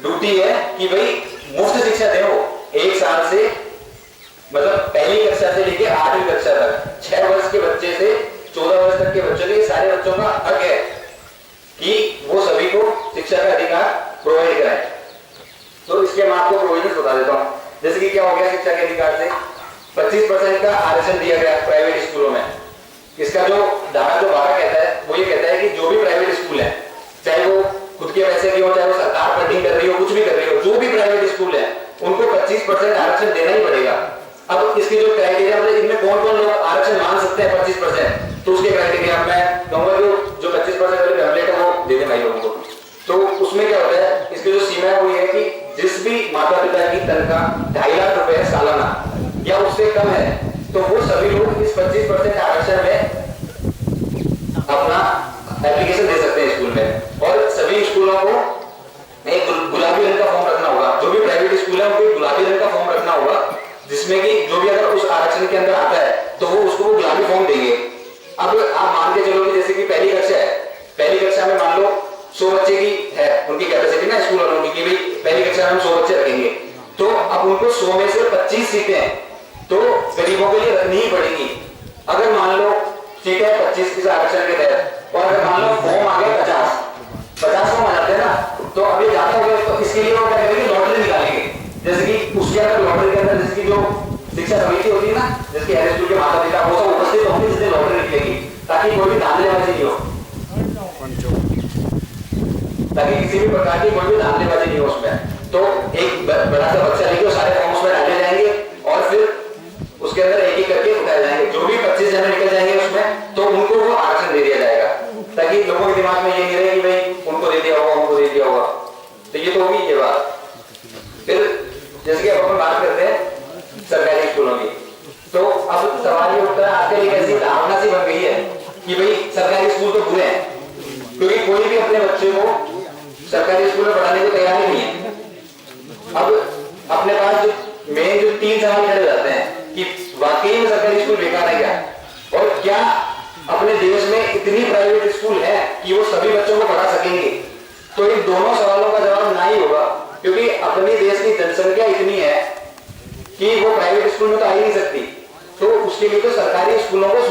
Duty है कि भाई मुफ्त शिक्षा दे। वो 1 साल से मतलब पहली कक्षा से लेके 8वीं कक्षा तक 6 वर्ष के बच्चे से 14 वर्ष तक के बच्चों के सारे बच्चों का हक है कि वो सभी को शिक्षा का अधिकार प्रोवाइड कराएं। तो इसके मैं आपको प्रोविजन बता देता हूँ। जैसे कि क्या हो गया, शिक्षा के अधिकार से 25% का आरक्षण दिया गया प्राइवेट स्कूलों में। इसका जो धारा जो 12 कहता है वो ये कहता है कि जो भी प्राइवेट स्कूल है, चाहे वो खुद के पैसे की हो, चाहे वो सरकार फंडिंग कर रही हो, कुछ भी कर रही हो, जो भी प्राइवेट स्कूल है उनको 25% आरक्षण देना ही पड़ेगा। अब इसके जो क्राइटेरिया, मतलब इनमें कौन कौन लोग आरक्षण मांग सकते हैं 25%, तो उसके क्राइटेरिया मैं कहूंगा जो 25% वाले पैम्फलेट है वो दे दें भाई लोगों को। तो उसमें क्या होता है, इसकी जो सीमा है वो ये है कि जिस भी माता पिता की तनख्वाह 2.5 लाख रुपए सालाना या उससे कम है तो वो सभी लोग इस 25% आरक्षण में अपना एप्लीकेशन दे सकते हैं स्कूल में। और सभी स्कूलों को एक गुलाबी रंग का फॉर्म रखना होगा। जो भी प्राइवेट स्कूल है उनको गुलाबी रंग का फॉर्म रखना होगा, जिसमें कि जो भी अगर उस आरक्षण के अंदर आता है तो वो उसको गुलाबी फॉर्म देंगे। अब आप मान के चलो कि जैसे कि पहली कक्षा है, पहली कक्षा में मान लो 100 बच्चे की है उनकी कैपेसिटी ना स्कूल वालों की, भाई पहली कक्षा में हम 100 बच्चे रखेंगे, तो अब उनको 100 में से 25 सीटें तो गरीबों के लिए रखनी ही पड़ेगी। अगर मान लो सीटें 25 इस आरक्षण के तहत, और अगर मान लो फॉर्म आ गया 50 फॉर्म आ जाते हैं ना, तो अब ये जाता होगा तो इसके लिए वो क्या करेंगे, लॉटरी निकालेंगे। जैसे कि उसके अंदर लॉटरी के अंदर जिसकी जो शिक्षा समिति होती है ना, जिसके हेड स्कूल के माता पिता वो सब उपस्थित होंगे, जिससे लॉटरी निकलेगी, ताकि कोई भी धांधलेबाजी नहीं हो, ताकि किसी भी प्रकार की कोई भी धांधलेबाजी नहीं हो उसमें। तो एक बड़ा सा बच्चा लेके सारे फॉर्म उसमें डाले जाएंगे और फिर उसके अंदर एक एक करके उठाए जाएंगे। जो भी 25 जने निकल जाएंगे उसमें तो उनको वो आरक्षण दे दिया जाएगा, ताकि लोगों के दिमाग में ये नहीं रहे कि भाई उनको दे दिया होगा, उनको दे दिया होगा। तो ये तो होगी ये बात। फिर जैसे कि अब अपन बात करते हैं सरकारी स्कूलों की, तो अब सवाल ये उठता है आजकल एक ऐसी धारणा सी बन गई है कि भाई सरकारी स्कूल तो बुरे हैं, क्योंकि कोई भी अपने बच्चे को सरकारी स्कूल में पढ़ाने को तैयार नहीं है। अब अपने पास मेन जो 3 सवाल खड़े जाते हैं कि वाकई में सरकारी स्कूल बेकार है क्या, और क्या अपने देश में इतनी प्राइवेट स्कूल है कि वो सभी बच्चों को पढ़ा सकेंगे। तो इन दोनों सवालों का जवाब ना ही होगा, क्योंकि अपने देश की जनसंख्या इतनी है कि वो प्राइवेट स्कूल में तो आ ही नहीं सकती। तो उसके लिए तो सरकारी स्कूलों को